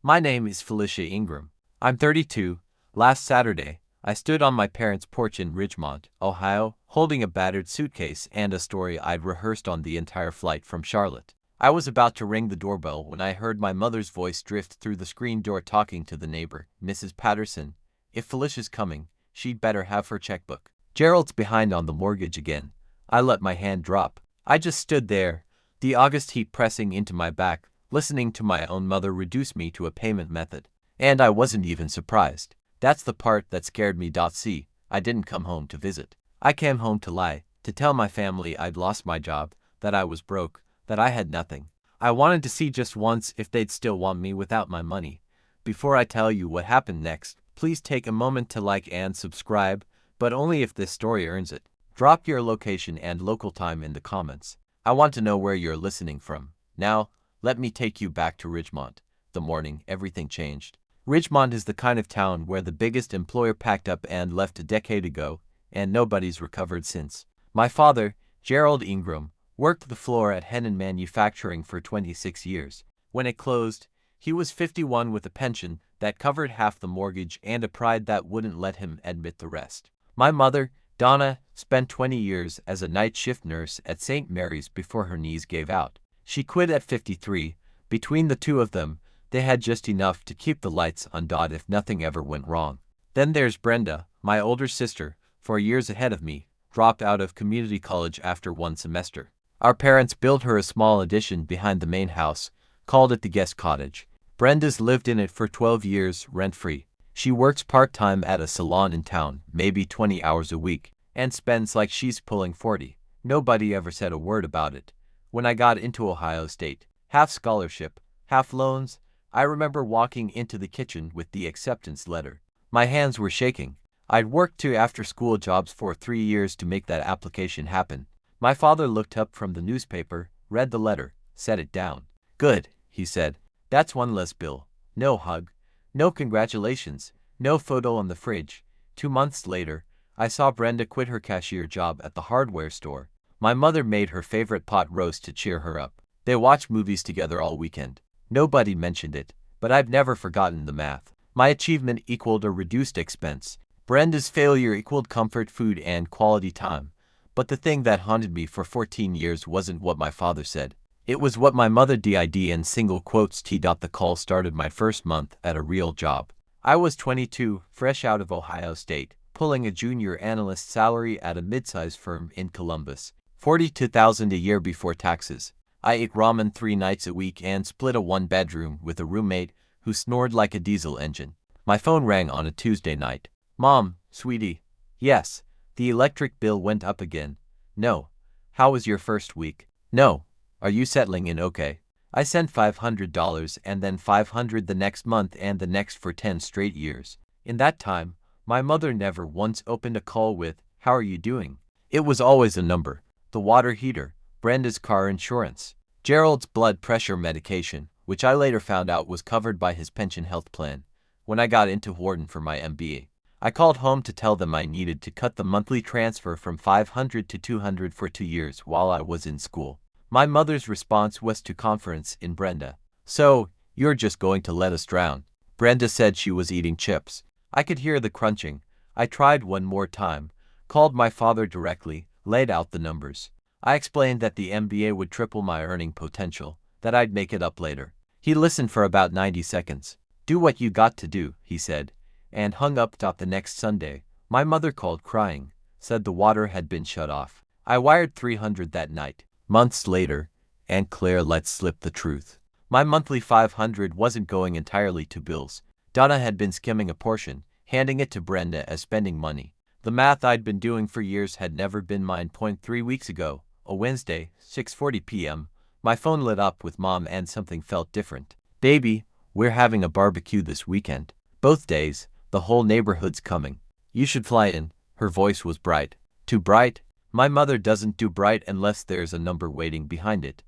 My name is Felicia Ingram. I'm 32. Last Saturday, I stood on my parents' porch in Ridgemont, Ohio, holding a battered suitcase and a story I'd rehearsed on the entire flight from Charlotte. I was about to ring the doorbell when I heard my mother's voice drift through the screen door talking to the neighbor, Mrs. Patterson. If Felicia's coming, she'd better have her checkbook. Gerald's behind on the mortgage again. I let my hand drop. I just stood there, the August heat pressing into my back, listening to my own mother reduce me to a payment method. And I wasn't even surprised. That's the part that scared me. See, I didn't come home to visit. I came home to lie, to tell my family I'd lost my job, that I was broke, that I had nothing. I wanted to see just once if they'd still want me without my money. Before I tell you what happened next, please take a moment to like and subscribe, but only if this story earns it. Drop your location and local time in the comments. I want to know where you're listening from. Now, let me take you back to Ridgemont. The morning everything changed. Ridgemont is the kind of town where the biggest employer packed up and left a decade ago, and nobody's recovered since. My father, Gerald Ingram, worked the floor at Hennon Manufacturing for 26 years. When it closed, he was 51 with a pension that covered half the mortgage and a pride that wouldn't let him admit the rest. My mother, Donna, spent 20 years as a night shift nurse at St. Mary's before her knees gave out. She quit at 53. Between the two of them, they had just enough to keep the lights on if nothing ever went wrong. Then there's Brenda, my older sister, 4 years ahead of me, dropped out of community college after one semester. Our parents built her a small addition behind the main house, called it the guest cottage. Brenda's lived in it for 12 years, rent-free. She works part-time at a salon in town, maybe 20 hours a week, and spends like she's pulling 40. Nobody ever said a word about it. When I got into Ohio State, half scholarship, half loans, I remember walking into the kitchen with the acceptance letter. My hands were shaking. I'd worked 2 after-school jobs for 3 years to make that application happen. My father looked up from the newspaper, read the letter, set it down. "Good," he said. "That's one less bill. No hug. No congratulations. No photo on the fridge." 2 months later, I saw Brenda quit her cashier job at the hardware store. My mother made her favorite pot roast to cheer her up. They watched movies together all weekend. Nobody mentioned it, but I've never forgotten the math. My achievement equaled a reduced expense. Brenda's failure equaled comfort, food, and quality time. But the thing that haunted me for 14 years wasn't what my father said. It was what my mother did in single quotes. The call started my first month at a real job. I was 22, fresh out of Ohio State, pulling a junior analyst salary at a mid-sized firm in Columbus, $42,000 a year before taxes. I ate ramen 3 nights a week and split a 1-bedroom with a roommate who snored like a diesel engine. My phone rang on a Tuesday night. "Mom, sweetie." "Yes." "The electric bill went up again." "No." "How was your first week?" "No." "Are you settling in okay?" I sent $500 and then $500 the next month and the next for 10 straight years. In that time, my mother never once opened a call with, "How are you doing?" It was always a number. The water heater, Brenda's car insurance, Gerald's blood pressure medication, which I later found out was covered by his pension health plan. When I got into Wharton for my MBA, I called home to tell them I needed to cut the monthly transfer from $500 to $200 for 2 years while I was in school. My mother's response was to conference in Brenda. "So, you're just going to let us drown?" Brenda said she was eating chips. I could hear the crunching. I tried one more time, called my father directly, laid out the numbers. I explained that the MBA would triple my earning potential, that I'd make it up later. He listened for about 90 seconds. "Do what you got to do," he said, and hung up. The next Sunday, my mother called crying, said the water had been shut off. I wired $300 that night. Months later, Aunt Claire let slip the truth. My monthly $500 wasn't going entirely to bills. Donna had been skimming a portion, handing it to Brenda as spending money. The math I'd been doing for years had never been mine. 3 weeks ago, a Wednesday, 6:40 p.m., my phone lit up with Mom and something felt different. "Baby, we're having a barbecue this weekend. Both days, the whole neighborhood's coming. You should fly in." Her voice was bright. "Too bright?" My mother doesn't do bright unless there's a number waiting behind it.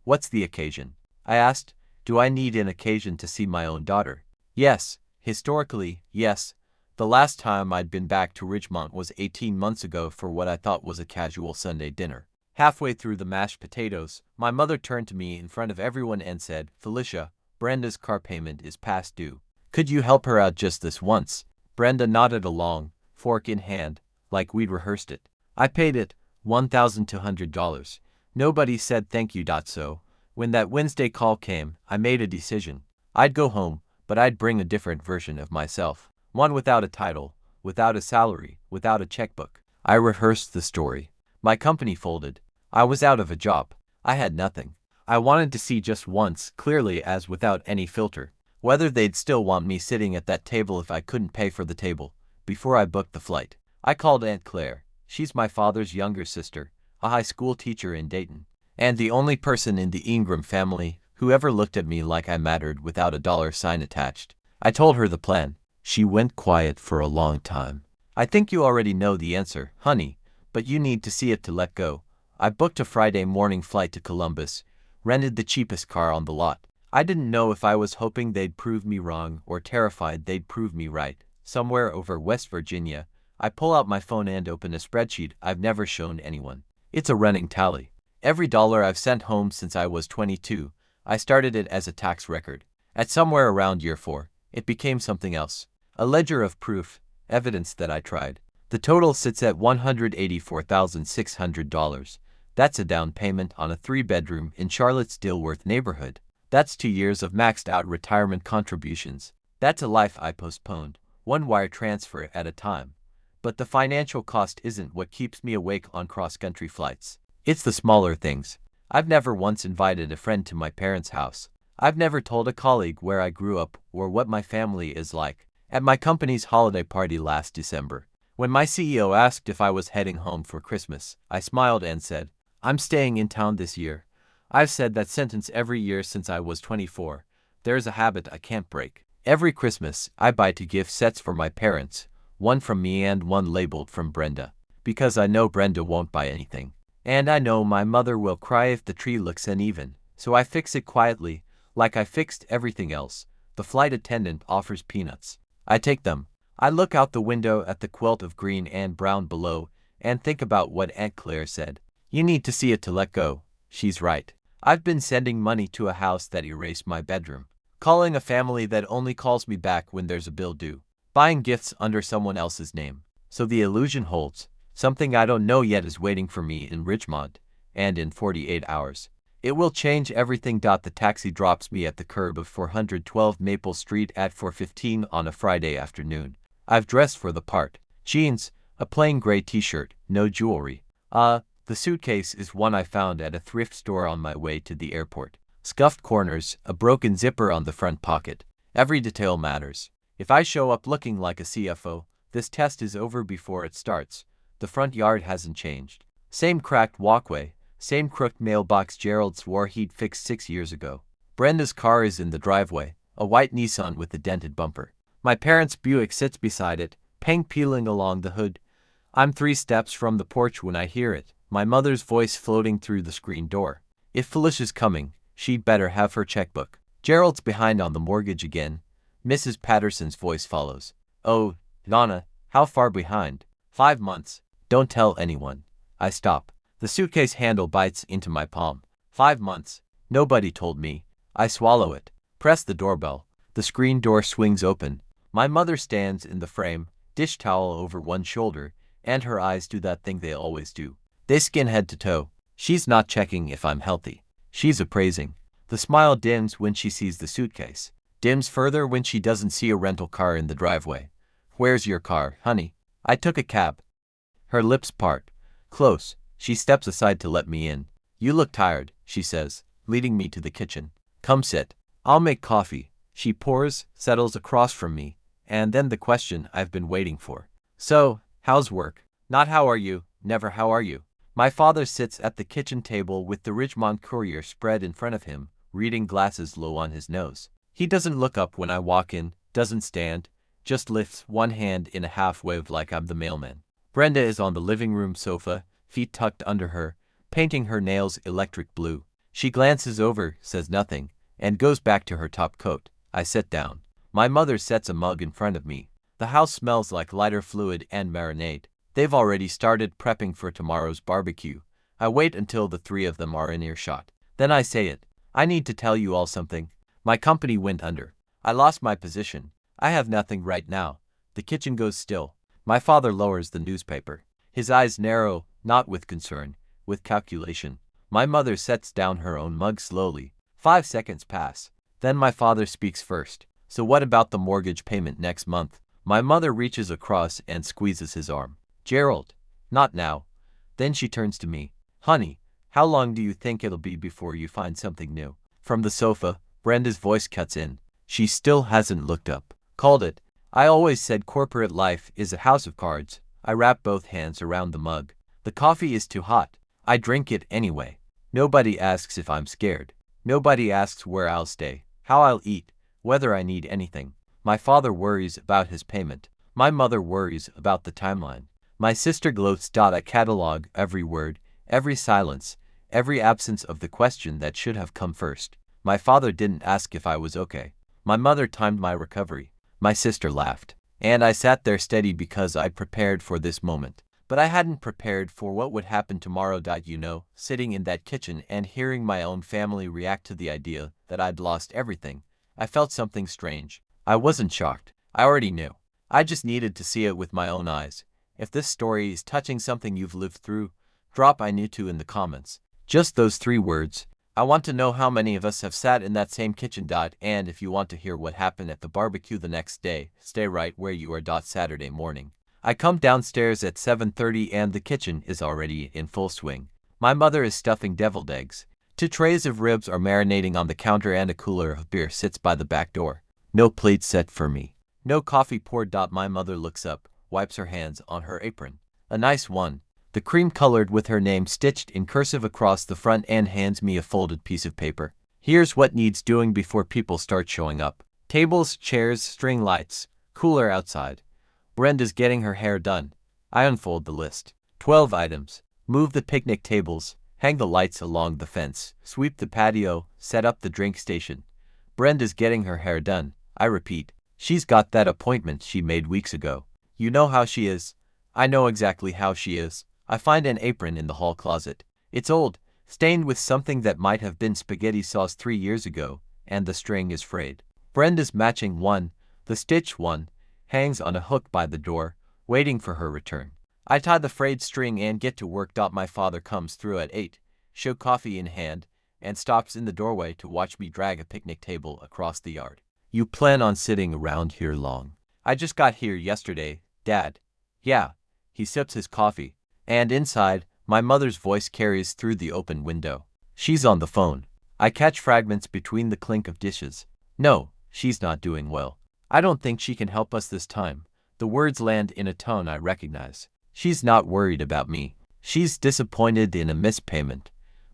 "What's the occasion?" I asked. "Do I need an occasion to see my own daughter?" "Yes. Historically, yes. The last time I'd been back to Ridgemont was 18 months ago for what I thought was a casual Sunday dinner." Halfway through the mashed potatoes, my mother turned to me in front of everyone and said, "Felicia, Brenda's car payment is past due. Could you help her out just this once? Brenda nodded along, fork in hand, like we'd rehearsed it. I paid it, $1,200. Nobody said thank you. So, when that Wednesday call came, I made a decision. I'd go home, but I'd bring a different version of myself. One without a title, without a salary, without a checkbook. I rehearsed the story. My company folded. I was out of a job. I had nothing. I wanted to see just once, clearly as without any filter, whether they'd still want me sitting at that table if I couldn't pay for the table, before I booked the flight. I called Aunt Claire. She's my father's younger sister, a high school teacher in Dayton, and the only person in the Ingram family who ever looked at me like I mattered without a dollar sign attached. I told her the plan. She went quiet for a long time. I think you already know the answer, honey, but you need to see it to let go. I booked a Friday morning flight to Columbus, rented the cheapest car on the lot. I didn't know if I was hoping they'd prove me wrong or terrified they'd prove me right. Somewhere over West Virginia, I pull out my phone and open a spreadsheet I've never shown anyone. It's a running tally. Every dollar I've sent home since I was 22, I started it as a tax record. At somewhere around year 4, it became something else. A ledger of proof, evidence that I tried. The total sits at $184,600. That's a down payment on a 3-bedroom in Charlotte's Dilworth neighborhood. That's 2 years of maxed out retirement contributions. That's a life I postponed, one wire transfer at a time. But the financial cost isn't what keeps me awake on cross-country flights. It's the smaller things. I've never once invited a friend to my parents' house. I've never told a colleague where I grew up or what my family is like. At my company's holiday party last December, when my CEO asked if I was heading home for Christmas, I smiled and said, "I'm staying in town this year." I've said that sentence every year since I was 24. There's a habit I can't break. Every Christmas, I buy 2 gift sets for my parents, one from me and one labeled from Brenda, because I know Brenda won't buy anything. And I know my mother will cry if the tree looks uneven, so I fix it quietly, like I fixed everything else. The flight attendant offers peanuts. I take them. I look out the window at the quilt of green and brown below and think about what Aunt Claire said. You need to see it to let go. She's right. I've been sending money to a house that erased my bedroom, calling a family that only calls me back when there's a bill due, buying gifts under someone else's name. So the illusion holds. Something I don't know yet is waiting for me in Ridgemont, and in 48 hours. It will change everything. The taxi drops me at the curb of 412 Maple Street at 4:15 on a Friday afternoon. I've dressed for the part. Jeans, a plain gray t-shirt, no jewelry. The suitcase is one I found at a thrift store on my way to the airport. Scuffed corners, a broken zipper on the front pocket. Every detail matters. If I show up looking like a CFO, this test is over before it starts. The front yard hasn't changed. Same cracked walkway, same crooked mailbox Gerald swore he'd fixed 6 years ago. Brenda's car is in the driveway, a white Nissan with a dented bumper. My parents' Buick sits beside it, paint peeling along the hood. I'm 3 steps from the porch when I hear it, my mother's voice floating through the screen door. If Felicia's coming, she'd better have her checkbook. Gerald's behind on the mortgage again. Mrs. Patterson's voice follows. Oh, Donna, how far behind? 5 months. Don't tell anyone. I stop. The suitcase handle bites into my palm. 5 months. Nobody told me. I swallow it. Press the doorbell. The screen door swings open. My mother stands in the frame, dish towel over one shoulder, and her eyes do that thing they always do. They skin head to toe. She's not checking if I'm healthy. She's appraising. The smile dims when she sees the suitcase. Dims further when she doesn't see a rental car in the driveway. Where's your car, honey? I took a cab. Her lips part. Close. She steps aside to let me in. You look tired, she says, leading me to the kitchen. Come sit. I'll make coffee. She pours, settles across from me, and then the question I've been waiting for. So, how's work? Not how are you, never how are you. My father sits at the kitchen table with the Ridgemont Courier spread in front of him, reading glasses low on his nose. He doesn't look up when I walk in, doesn't stand, just lifts one hand in a half wave like I'm the mailman. Brenda is on the living room sofa, feet tucked under her, painting her nails electric blue. She glances over, says nothing, and goes back to her top coat. I sit down. My mother sets a mug in front of me. The house smells like lighter fluid and marinade. They've already started prepping for tomorrow's barbecue. I wait until the 3 of them are in earshot. Then I say it. I need to tell you all something. My company went under. I lost my position. I have nothing right now. The kitchen goes still. My father lowers the newspaper. His eyes narrow, not with concern, with calculation. My mother sets down her own mug slowly. 5 seconds pass. Then my father speaks first. So what about the mortgage payment next month? My mother reaches across and squeezes his arm. Gerald, not now. Then she turns to me. Honey, how long do you think it'll be before you find something new? From the sofa, Brenda's voice cuts in. She still hasn't looked up. Called it. I always said corporate life is a house of cards. I wrap both hands around the mug. The coffee is too hot. I drink it anyway. Nobody asks if I'm scared. Nobody asks where I'll stay, how I'll eat, whether I need anything. My father worries about his payment. My mother worries about the timeline. My sister gloats. I catalog every word, every silence, every absence of the question that should have come first. My father didn't ask if I was okay. My mother timed my recovery. My sister laughed. And I sat there steady because I'd prepared for this moment. But I hadn't prepared for what would happen tomorrow. Sitting in that kitchen and hearing my own family react to the idea that I'd lost everything, I felt something strange. I wasn't shocked. I already knew. I just needed to see it with my own eyes. If this story is touching something you've lived through, drop "I knew to" in the comments. Just those 3 words. I want to know how many of us have sat in that same kitchen. And if you want to hear what happened at the barbecue the next day, stay right where you are. Saturday morning. I come downstairs at 7:30 and the kitchen is already in full swing. My mother is stuffing deviled eggs. 2 trays of ribs are marinating on the counter and a cooler of beer sits by the back door. No plate set for me. No coffee poured. My mother looks up, wipes her hands on her apron. A nice one. The cream colored with her name stitched in cursive across the front, and hands me a folded piece of paper. Here's what needs doing before people start showing up. Tables, chairs, string lights, cooler outside. Brenda's getting her hair done. I unfold the list. 12 items. Move the picnic tables, hang the lights along the fence, sweep the patio, set up the drink station. Brenda's getting her hair done. I repeat. She's got that appointment she made weeks ago. You know how she is. I know exactly how she is. I find an apron in the hall closet. It's old, stained with something that might have been spaghetti sauce 3 years ago, and the string is frayed. Brenda's matching one, the stitch one, hangs on a hook by the door, waiting for her return. I tie the frayed string and get to work. My father comes through at 8, show coffee in hand, and stops in the doorway to watch me drag a picnic table across the yard. You plan on sitting around here long? I just got here yesterday, Dad. Yeah. He sips his coffee. And inside, my mother's voice carries through the open window. She's on the phone. I catch fragments between the clink of dishes. No, she's not doing well. I don't think she can help us this time. The words land in a tone I recognize. She's not worried about me. She's disappointed in a missed payment.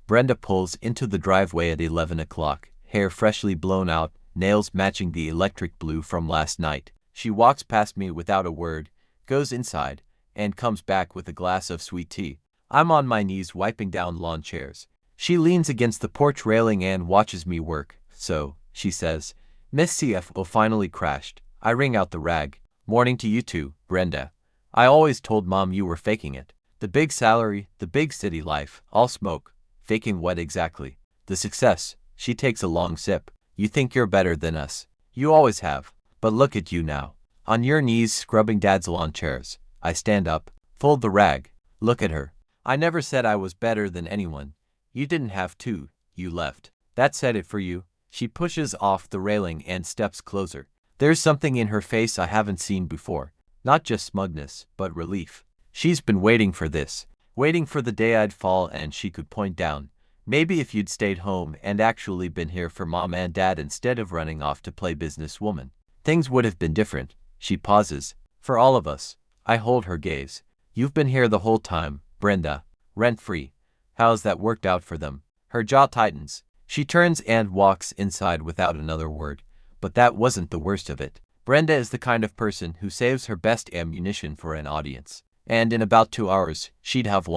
Brenda pulls into the driveway at 11 o'clock, hair freshly blown out, nails matching the electric blue from last night. She walks past me without a word, goes inside, and comes back with a glass of sweet tea. I'm on my knees wiping down lawn chairs. She leans against the porch railing and watches me work. So, she says, Miss CFO finally crashed. I wring out the rag. Morning to you too, Brenda. I always told Mom you were faking it. The big salary, the big city life, all smoke. Faking what exactly? The success. She takes a long sip. You think you're better than us. You always have. But look at you now. On your knees scrubbing Dad's lawn chairs. I stand up, fold the rag, look at her. I never said I was better than anyone. You didn't have to, you left. That said it for you. She pushes off the railing and steps closer. There's something in her face I haven't seen before. Not just smugness, but relief. She's been waiting for this. Waiting for the day I'd fall and she could point down. Maybe if you'd stayed home and actually been here for Mom and Dad instead of running off to play businesswoman, things would have been different. She pauses. For all of us. I hold her gaze. You've been here the whole time, Brenda. Rent-free. How's that worked out for them? Her jaw tightens. She turns and walks inside without another word. But that wasn't the worst of it. Brenda is the kind of person who saves her best ammunition for an audience. And in about 2 hours, she'd have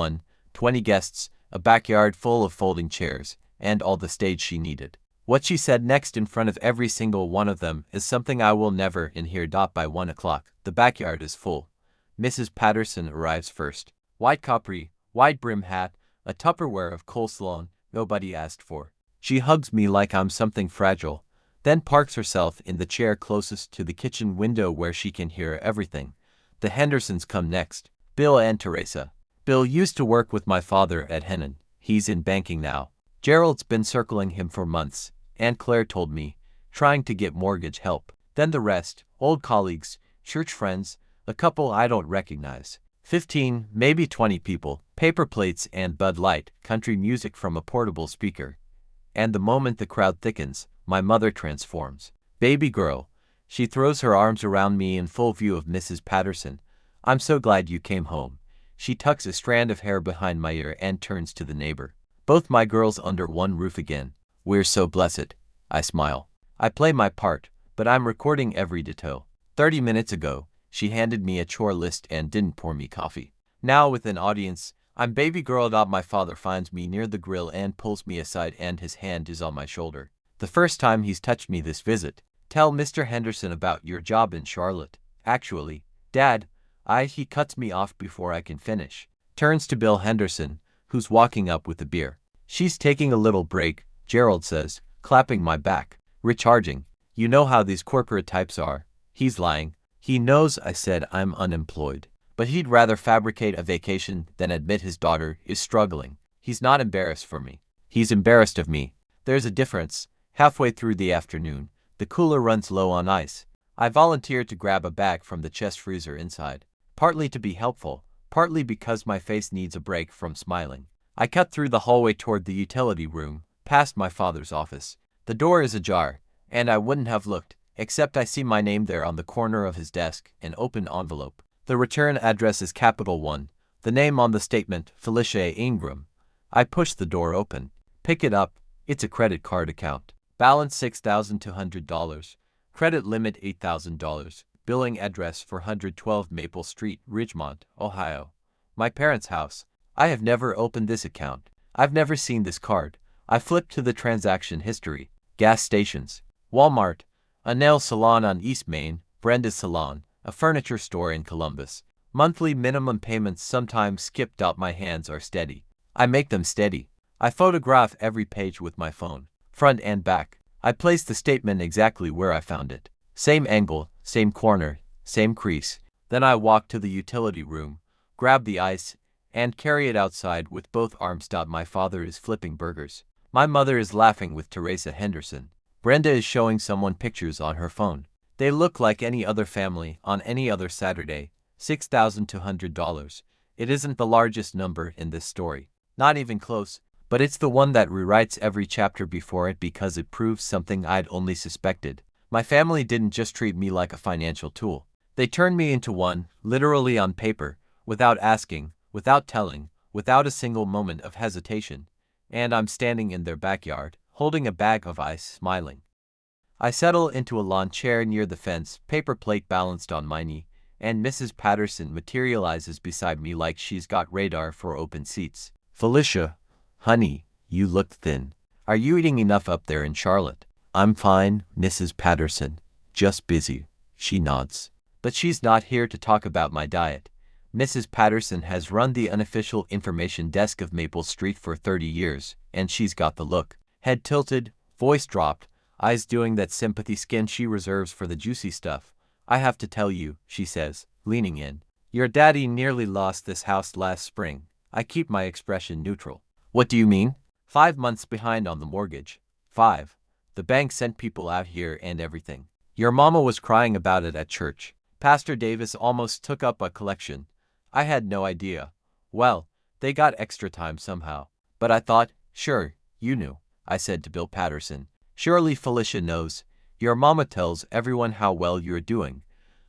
20 guests, a backyard full of folding chairs, and all the stage she needed. What she said next in front of every single one of them is something I will never hear. By 1 o'clock, the backyard is full. Mrs. Patterson arrives first. White capri, wide brim hat, a Tupperware of coleslaw nobody asked for. She hugs me like I'm something fragile, then parks herself in the chair closest to the kitchen window where she can hear everything. The Hendersons come next. Bill and Teresa. Bill used to work with my father at Henan. He's in banking now. Gerald's been circling him for months, Aunt Claire told me, trying to get mortgage help. Then the rest, old colleagues, church friends, a couple I don't recognize. 15, maybe 20 people, paper plates and Bud Light, country music from a portable speaker. And the moment the crowd thickens, my mother transforms. Baby girl. She throws her arms around me in full view of Mrs. Patterson. I'm so glad you came home. She tucks a strand of hair behind my ear and turns to the neighbor. Both my girls under one roof again. We're so blessed. I smile. I play my part, but I'm recording every detail. 30 minutes ago, she handed me a chore list and didn't pour me coffee. Now with an audience, I'm baby girled up. My father finds me near the grill and pulls me aside, and his hand is on my shoulder. The first time he's touched me this visit. Tell Mr. Henderson about your job in Charlotte. Actually, Dad, he cuts me off before I can finish. Turns to Bill Henderson, who's walking up with a beer. She's taking a little break, Gerald says, clapping my back. Recharging. You know how these corporate types are. He's lying. He knows I said I'm unemployed. But he'd rather fabricate a vacation than admit his daughter is struggling. He's not embarrassed for me. He's embarrassed of me. There's a difference. Halfway through the afternoon, the cooler runs low on ice. I volunteer to grab a bag from the chest freezer inside. Partly to be helpful, partly because my face needs a break from smiling. I cut through the hallway toward the utility room, past my father's office. The door is ajar, and I wouldn't have looked, except I see my name there on the corner of his desk, an open envelope. The return address is Capital One, the name on the statement, Felicia A. Ingram. I push the door open. Pick it up. It's a credit card account. Balance $6,200. Credit limit $8,000. Billing address 412 Maple Street, Ridgemont, Ohio. My parents' house. I have never opened this account. I've never seen this card. I flip to the transaction history. Gas stations. Walmart. A nail salon on East Main. Brenda's Salon. A furniture store in Columbus. Monthly minimum payments sometimes skipped up. My hands are steady. I make them steady. I photograph every page with my phone, front and back. I place the statement exactly where I found it. Same angle, same corner, same crease. Then I walk to the utility room, grab the ice, and carry it outside with both arms. My father is flipping burgers. My mother is laughing with Teresa Henderson. Brenda is showing someone pictures on her phone. They look like any other family on any other Saturday. $6,200. It isn't the largest number in this story. Not even close. But it's the one that rewrites every chapter before it because it proves something I'd only suspected. My family didn't just treat me like a financial tool. They turned me into one, literally on paper, without asking, without telling, without a single moment of hesitation. And I'm standing in their backyard, holding a bag of ice, smiling. I settle into a lawn chair near the fence, paper plate balanced on my knee, and Mrs. Patterson materializes beside me like she's got radar for open seats. Felicia. Honey, you look thin. Are you eating enough up there in Charlotte? I'm fine, Mrs. Patterson. Just busy. She nods. But she's not here to talk about my diet. Mrs. Patterson has run the unofficial information desk of Maple Street for 30 years, and she's got the look. Head tilted, voice dropped, eyes doing that sympathy skin she reserves for the juicy stuff. I have to tell you, she says, leaning in. Your daddy nearly lost this house last spring. I keep my expression neutral. What do you mean? 5 months behind on the mortgage. 5. The bank sent people out here and everything. Your mama was crying about it at church. Pastor Davis almost took up a collection. I had no idea. Well, they got extra time somehow. But I thought, sure, you knew, I said to Bill Patterson. Surely Felicia knows. Your mama tells everyone how well you're doing.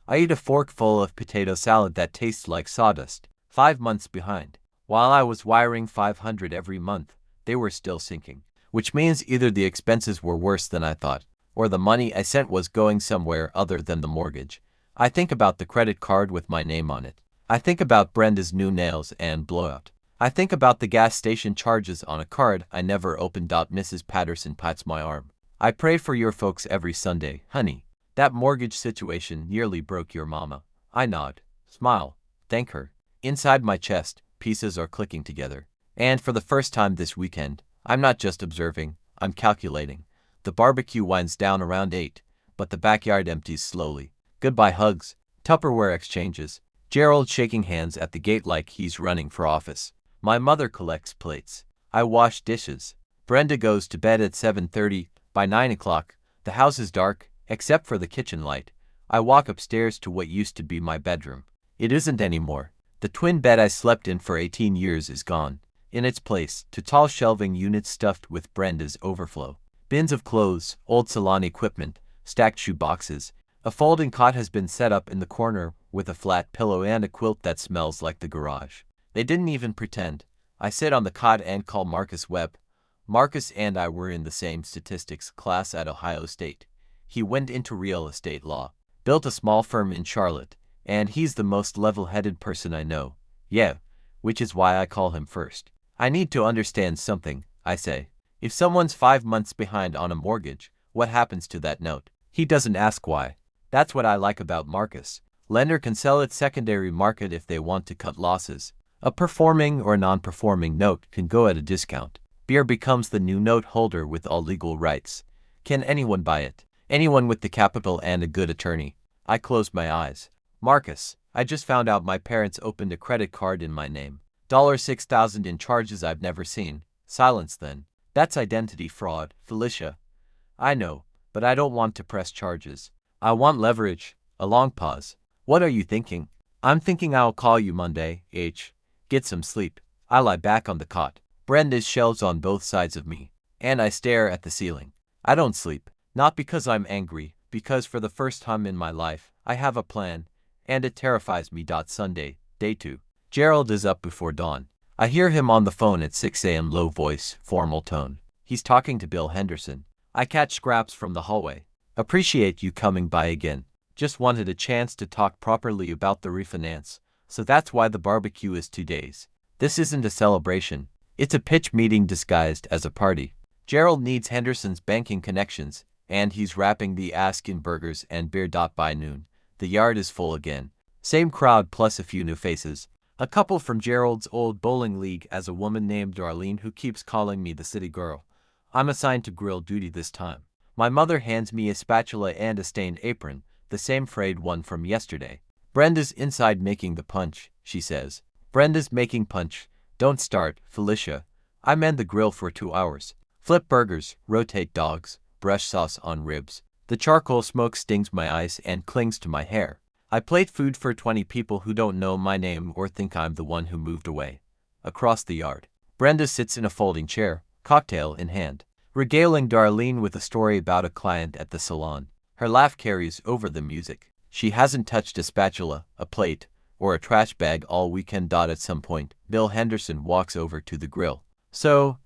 I eat a forkful of potato salad that tastes like sawdust. 5 months behind. While I was wiring $500 every month, they were still sinking. Which means either the expenses were worse than I thought, or the money I sent was going somewhere other than the mortgage. I think about the credit card with my name on it. I think about Brenda's new nails and blowout. I think about the gas station charges on a card I never opened. Mrs. Patterson pats my arm. I pray for your folks every Sunday, honey. That mortgage situation nearly broke your mama. I nod, smile, thank her. Inside my chest, pieces are clicking together. And for the first time this weekend, I'm not just observing, I'm calculating. The barbecue winds down around 8, but the backyard empties slowly. Goodbye hugs, Tupperware exchanges, Gerald shaking hands at the gate like he's running for office. My mother collects plates. I wash dishes. Brenda goes to bed at 7:30. By 9 o'clock, the house is dark, except for the kitchen light. I walk upstairs to what used to be my bedroom. It isn't anymore. The twin bed I slept in for 18 years is gone. In its place, two tall shelving units stuffed with Brenda's overflow. Bins of clothes, old salon equipment, stacked shoe boxes. A folding cot has been set up in the corner with a flat pillow and a quilt that smells like the garage. They didn't even pretend. I sit on the cot and call Marcus Webb. Marcus and I were in the same statistics class at Ohio State. He went into real estate law, built a small firm in Charlotte, and he's the most level-headed person I know. Yeah, which is why I call him first. I need to understand something, I say. If someone's 5 months behind on a mortgage, what happens to that note? He doesn't ask why. That's what I like about Marcus. Lender can sell its secondary market if they want to cut losses. A performing or non-performing note can go at a discount. Beer becomes the new note holder with all legal rights. Can anyone buy it? Anyone with the capital and a good attorney. I close my eyes. Marcus, I just found out my parents opened a credit card in my name. $6,000 in charges I've never seen. Silence then. That's identity fraud, Felicia. I know, but I don't want to press charges. I want leverage. A long pause. What are you thinking? I'm thinking I'll call you Monday, H. Get some sleep. I lie back on the cot. Brenda's shelves on both sides of me, and I stare at the ceiling. I don't sleep, not because I'm angry, because for the first time in my life, I have a plan, and it terrifies me. Sunday, day 2. Gerald is up before dawn. I hear him on the phone at 6 a.m. Low voice, formal tone. He's talking to Bill Henderson. I catch scraps from the hallway. Appreciate you coming by again. Just wanted a chance to talk properly about the refinance, so that's why the barbecue is 2 days. This isn't a celebration. It's a pitch meeting disguised as a party. Gerald needs Henderson's banking connections, and he's wrapping the ask in burgers and beer. By noon, the yard is full again. Same crowd plus a few new faces. A couple from Gerald's old bowling league as a woman named Darlene who keeps calling me the city girl. I'm assigned to grill duty this time. My mother hands me a spatula and a stained apron, the same frayed one from yesterday. Brenda's inside making the punch, she says. Brenda's making punch. Don't start, Felicia. I manned the grill for 2 hours. Flip burgers, rotate dogs, brush sauce on ribs. The charcoal smoke stings my eyes and clings to my hair. I plate food for 20 people who don't know my name or think I'm the one who moved away. Across the yard, Brenda sits in a folding chair, cocktail in hand, regaling Darlene with a story about a client at the salon. Her laugh carries over the music. She hasn't touched a spatula, a plate, or a trash bag all weekend. At some point, Bill Henderson walks over to the grill. So,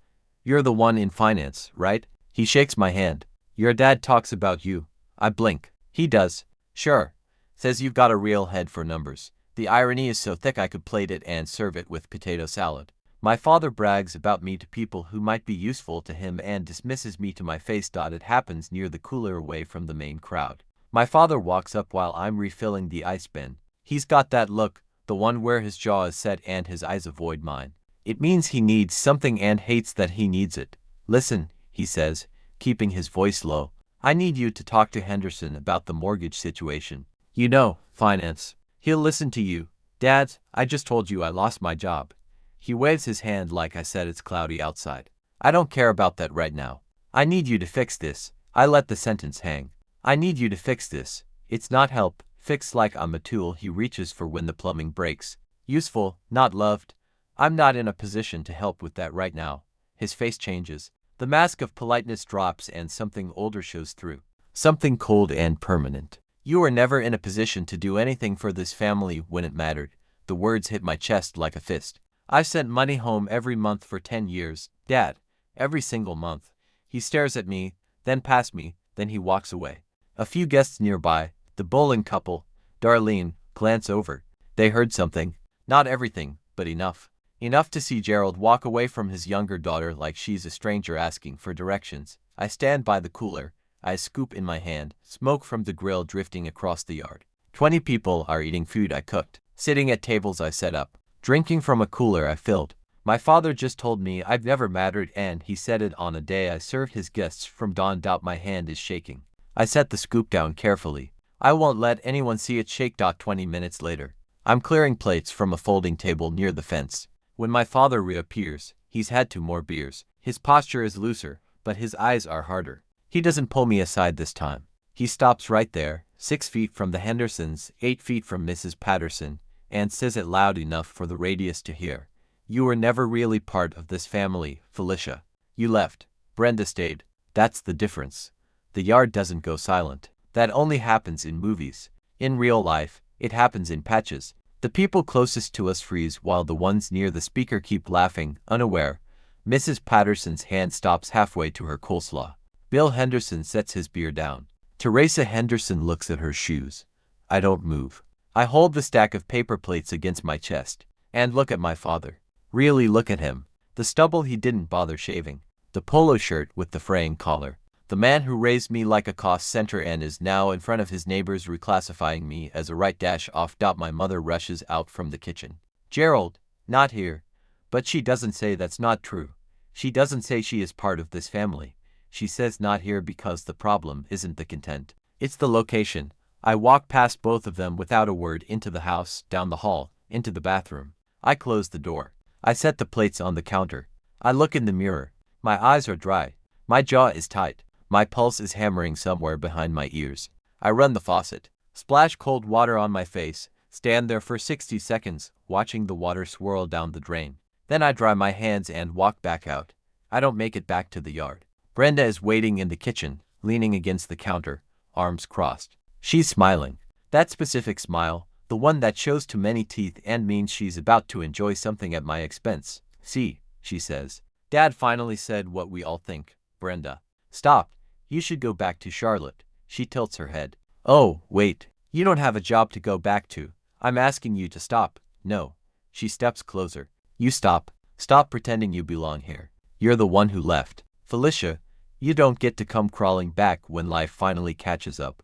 you're the one in finance, right? He shakes my hand. Your dad talks about you. I blink. He does. Sure. Says you've got a real head for numbers. The irony is so thick I could plate it and serve it with potato salad. My father brags about me to people who might be useful to him and dismisses me to my face. It happens near the cooler away from the main crowd. My father walks up while I'm refilling the ice bin. He's got that look, the one where his jaw is set and his eyes avoid mine. It means he needs something and hates that he needs it. Listen, he says, keeping his voice low. I need you to talk to Henderson about the mortgage situation. You know, finance. He'll listen to you. Dad, I just told you I lost my job. He waves his hand like I said it's cloudy outside. I don't care about that right now. I need you to fix this. I let the sentence hang. I need you to fix this. It's not help. Fix like I'm a tool he reaches for when the plumbing breaks. Useful, not loved. I'm not in a position to help with that right now. His face changes. The mask of politeness drops and something older shows through. Something cold and permanent. You were never in a position to do anything for this family when it mattered. The words hit my chest like a fist. I've sent money home every month for 10 years, Dad. Every single month. He stares at me, then past me, then he walks away. A few guests nearby, the bowling couple, Darlene, glance over. They heard something. Not everything, but enough. Enough to see Gerald walk away from his younger daughter like she's a stranger asking for directions. I stand by the cooler. I scoop in my hand, smoke from the grill drifting across the yard. 20 people are eating food I cooked, sitting at tables I set up, drinking from a cooler I filled. My father just told me I've never mattered, and he said it on a day I served his guests from dawn. My hand is shaking. I set the scoop down carefully. I won't let anyone see it shake. 20 minutes later, I'm clearing plates from a folding table near the fence. When my father reappears, he's had 2 more beers. His posture is looser, but his eyes are harder. He doesn't pull me aside this time. He stops right there, 6 feet from the Hendersons, 8 feet from Mrs. Patterson, and says it loud enough for the radius to hear. You were never really part of this family, Felicia. You left. Brenda stayed. That's the difference. The yard doesn't go silent. That only happens in movies. In real life, it happens in patches. The people closest to us freeze while the ones near the speaker keep laughing, unaware. Mrs. Patterson's hand stops halfway to her coleslaw. Bill Henderson sets his beer down. Teresa Henderson looks at her shoes. I don't move. I hold the stack of paper plates against my chest and look at my father. Really look at him. The stubble he didn't bother shaving. The polo shirt with the fraying collar. The man who raised me like a cost center and is now in front of his neighbors reclassifying me as a right-off. My mother rushes out from the kitchen. Gerald, not here. But she doesn't say that's not true. She doesn't say she is part of this family. She says not here because the problem isn't the content. It's the location. I walk past both of them without a word into the house, down the hall, into the bathroom. I close the door. I set the plates on the counter. I look in the mirror. My eyes are dry. My jaw is tight. My pulse is hammering somewhere behind my ears. I run the faucet. Splash cold water on my face. Stand there for 60 seconds, watching the water swirl down the drain. Then I dry my hands and walk back out. I don't make it back to the yard. Brenda is waiting in the kitchen, leaning against the counter, arms crossed. She's smiling. That specific smile, the one that shows too many teeth and means she's about to enjoy something at my expense. See, she says. Dad finally said what we all think. Brenda. Stop. You should go back to Charlotte. She tilts her head. Oh, wait. You don't have a job to go back to. I'm asking you to stop. No. She steps closer. You stop. Stop pretending you belong here. You're the one who left. Felicia, you don't get to come crawling back when life finally catches up.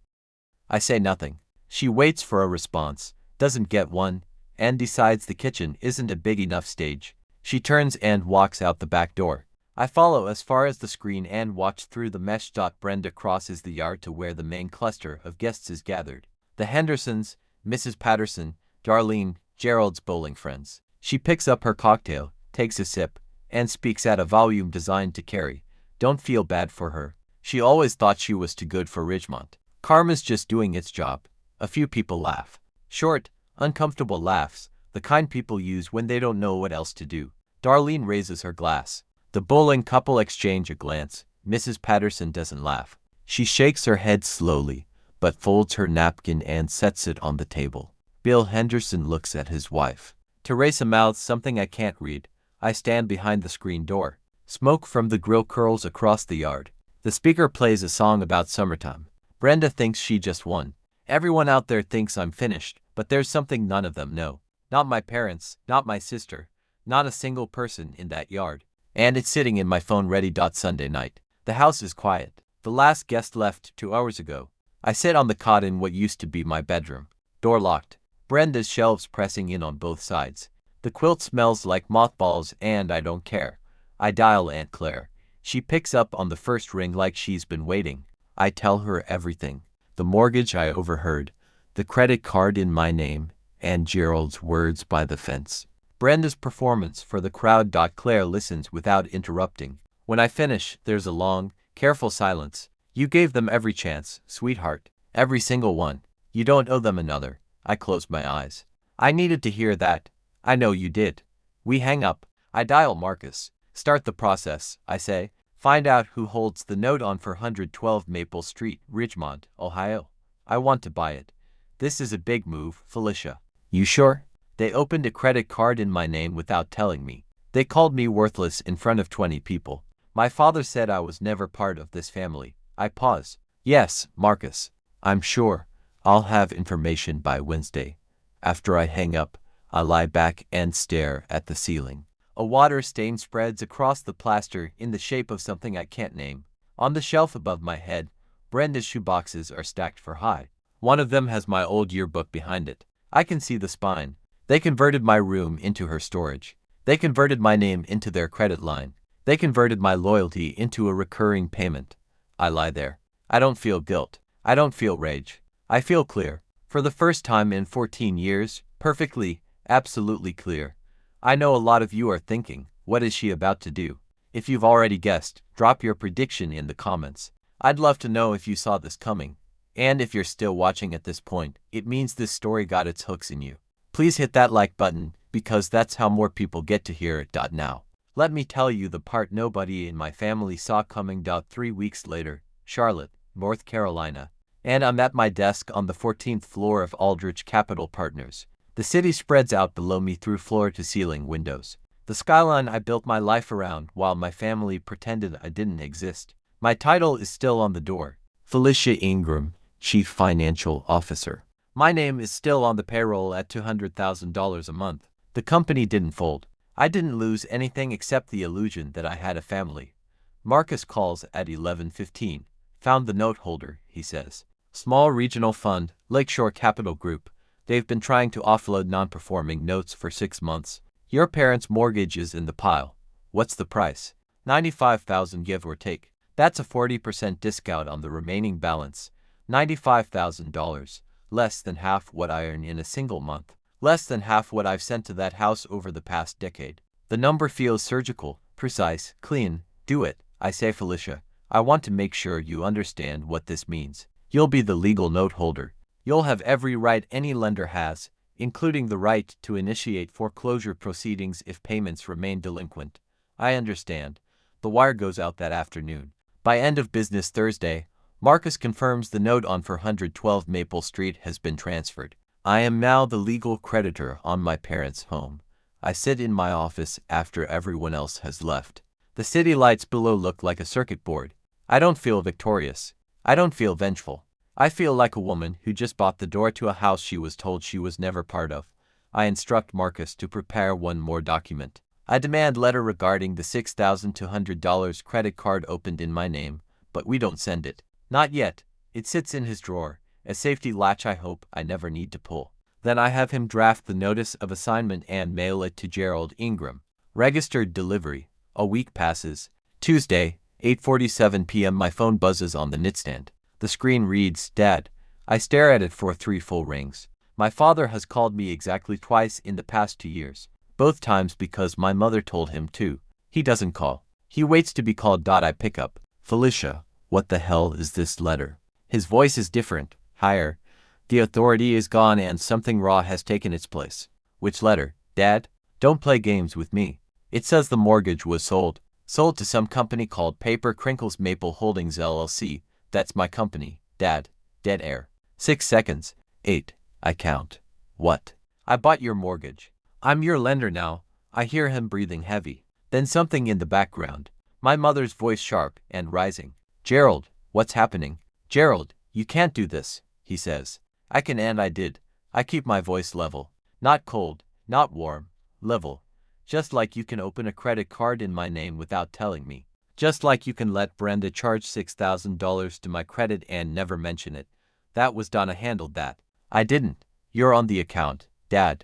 I say nothing. She waits for a response, doesn't get one, and decides the kitchen isn't a big enough stage. She turns and walks out the back door. I follow as far as the screen and watch through the mesh. Brenda crosses the yard to where the main cluster of guests is gathered. The Hendersons, Mrs. Patterson, Darlene, Gerald's bowling friends. She picks up her cocktail, takes a sip, and speaks at a volume designed to carry. Don't feel bad for her. She always thought she was too good for Ridgemont. Karma's just doing its job. A few people laugh. Short, uncomfortable laughs, the kind people use when they don't know what else to do. Darlene raises her glass. The bowling couple exchange a glance. Mrs. Patterson doesn't laugh. She shakes her head slowly, but folds her napkin and sets it on the table. Bill Henderson looks at his wife. Teresa mouths something I can't read. I stand behind the screen door. Smoke from the grill curls across the yard. The speaker plays a song about summertime. Brenda thinks she just won. Everyone out there thinks I'm finished, but there's something none of them know. Not my parents, not my sister, not a single person in that yard. And it's sitting in my phone ready. Sunday night. The house is quiet. The last guest left 2 hours ago. I sit on the cot in what used to be my bedroom. Door locked. Brenda's shelves pressing in on both sides. The quilt smells like mothballs and I don't care. I dial Aunt Claire. She picks up on the first ring like she's been waiting. I tell her everything. The mortgage I overheard, the credit card in my name, and Gerald's words by the fence. Brenda's performance for the crowd. Claire listens without interrupting. When I finish, there's a long, careful silence. You gave them every chance, sweetheart. Every single one. You don't owe them another. I close my eyes. I needed to hear that. I know you did. We hang up. I dial Marcus. Start the process, I say. Find out who holds the note on 412 Maple Street, Ridgemont, Ohio. I want to buy it. This is a big move, Felicia. You sure? They opened a credit card in my name without telling me. They called me worthless in front of 20 people. My father said I was never part of this family. I pause. Yes, Marcus. I'm sure. I'll have information by Wednesday. After I hang up, I lie back and stare at the ceiling. A water stain spreads across the plaster in the shape of something I can't name. On the shelf above my head, Brenda's shoeboxes are stacked for high. One of them has my old yearbook behind it. I can see the spine. They converted my room into her storage. They converted my name into their credit line. They converted my loyalty into a recurring payment. I lie there. I don't feel guilt. I don't feel rage. I feel clear. For the first time in 14 years, perfectly, absolutely clear. I know a lot of you are thinking, what is she about to do? If you've already guessed, drop your prediction in the comments. I'd love to know if you saw this coming. And if you're still watching at this point, it means this story got its hooks in you. Please hit that like button, because that's how more people get to hear it. Now, let me tell you the part nobody in my family saw coming. 3 weeks later, Charlotte, North Carolina, and I'm at my desk on the 14th floor of Aldrich Capital Partners. The city spreads out below me through floor-to-ceiling windows. The skyline I built my life around while my family pretended I didn't exist. My title is still on the door. Felicia Ingram, Chief Financial Officer. My name is still on the payroll at $200,000 a month. The company didn't fold. I didn't lose anything except the illusion that I had a family. Marcus calls at 11:15. Found the note holder, he says. Small regional fund, Lakeshore Capital Group. They've been trying to offload non-performing notes for 6 months. Your parents' mortgage is in the pile. What's the price? $95,000 give or take. That's a 40% discount on the remaining balance. $95,000. Less than half what I earn in a single month. Less than half what I've sent to that house over the past decade. The number feels surgical, precise, clean. Do it, I say. Felicia, I want to make sure you understand what this means. You'll be the legal note holder. You'll have every right any lender has, including the right to initiate foreclosure proceedings if payments remain delinquent. I understand. The wire goes out that afternoon. By end of business Thursday, Marcus confirms the note on 412 Maple Street has been transferred. I am now the legal creditor on my parents' home. I sit in my office after everyone else has left. The city lights below look like a circuit board. I don't feel victorious. I don't feel vengeful. I feel like a woman who just bought the door to a house she was told she was never part of. I instruct Marcus to prepare one more document. I demand letter regarding the $6,200 credit card opened in my name, but we don't send it. Not yet. It sits in his drawer, a safety latch I hope I never need to pull. Then I have him draft the notice of assignment and mail it to Gerald Ingram. Registered delivery. A week passes. Tuesday, 8:47 p.m. My phone buzzes on the nightstand. The screen reads, Dad. I stare at it for 3 full rings. My father has called me exactly twice in the past 2 years. Both times because my mother told him to. He doesn't call. He waits to be called. I pick up. Felicia, what the hell is this letter? His voice is different, higher. The authority is gone and something raw has taken its place. Which letter, Dad? Don't play games with me. It says the mortgage was sold. Sold to some company called Paper Crinkles Maple Holdings LLC. That's my company, Dad. Dead air. 6 seconds. 8. I count. What? I bought your mortgage. I'm your lender now. I hear him breathing heavy. Then something in the background. My mother's voice sharp and rising. Gerald, what's happening? Gerald, you can't do this, he says. I can and I did. I keep my voice level. Not cold, not warm, level. Just like you can open a credit card in my name without telling me. Just like you can let Brenda charge $6,000 to my credit and never mention it. That was Donna handled that. I didn't. You're on the account, Dad.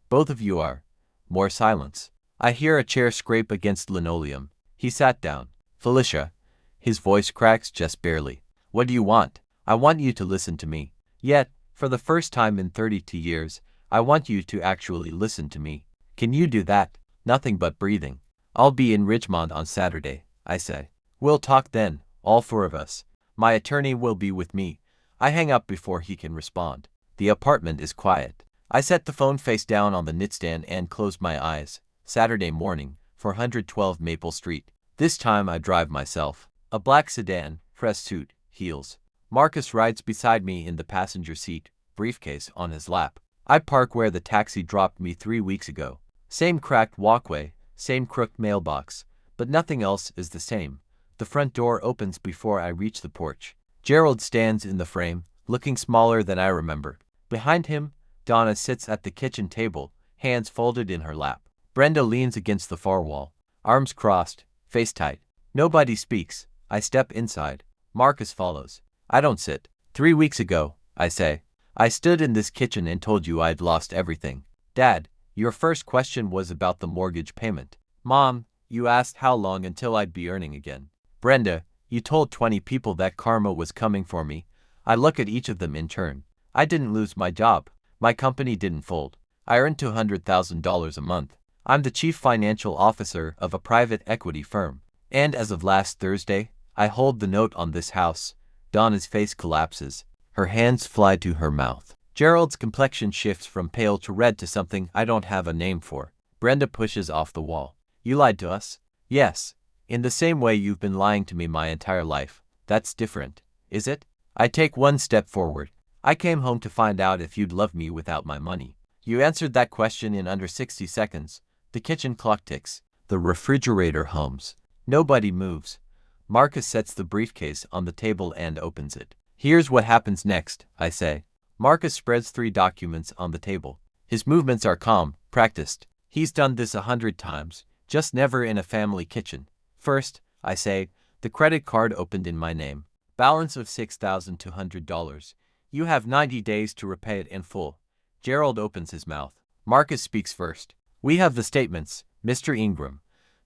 Both of you are. More silence. I hear a chair scrape against linoleum. He sat down. Felicia. His voice cracks just barely. What do you want? I want you to listen to me. Yet, for the first time in 32 years, I want you to actually listen to me. Can you do that? Nothing but breathing. I'll be in Richmond on Saturday, I say. We'll talk then, all 4 of us. My attorney will be with me. I hang up before he can respond. The apartment is quiet. I set the phone face down on the nightstand and close my eyes. Saturday morning, 412 Maple Street. This time I drive myself. A black sedan, press suit, heels. Marcus rides beside me in the passenger seat, briefcase on his lap. I park where the taxi dropped me 3 weeks ago. Same cracked walkway, same crooked mailbox, but nothing else is the same. The front door opens before I reach the porch. Gerald stands in the frame, looking smaller than I remember. Behind him, Donna sits at the kitchen table, hands folded in her lap. Brenda leans against the far wall, arms crossed, face tight. Nobody speaks. I step inside. Marcus follows. I don't sit. 3 weeks ago, I say. I stood in this kitchen and told you I'd lost everything. Dad, Your first question was about the mortgage payment. Mom, you asked how long until I'd be earning again. Brenda, you told 20 people that karma was coming for me. I look at each of them in turn. I didn't lose my job. My company didn't fold. I earned $200,000 a month. I'm the chief financial officer of a private equity firm. And as of last Thursday, I hold the note on this house. Donna's face collapses. Her hands fly to her mouth. Gerald's complexion shifts from pale to red to something I don't have a name for. Brenda pushes off the wall. You lied to us? Yes. In the same way you've been lying to me my entire life. That's different, is it? I take one step forward. I came home to find out if you'd love me without my money. You answered that question in under 60 seconds. The kitchen clock ticks. The refrigerator hums. Nobody moves. Marcus sets the briefcase on the table and opens it. Here's what happens next, I say. Marcus spreads 3 documents on the table. His movements are calm, practiced. He's done this 100 times, just never in a family kitchen. First, I say, the credit card opened in my name. Balance of $6,200. You have 90 days to repay it in full. Gerald opens his mouth. Marcus speaks first. We have the statements, Mr. Ingram.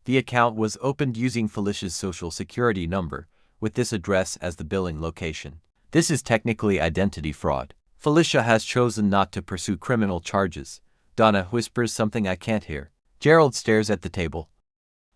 The account was opened using Felicia's social security number, with this address as the billing location. This is technically identity fraud. Felicia has chosen not to pursue criminal charges. Donna whispers something I can't hear. Gerald stares at the table.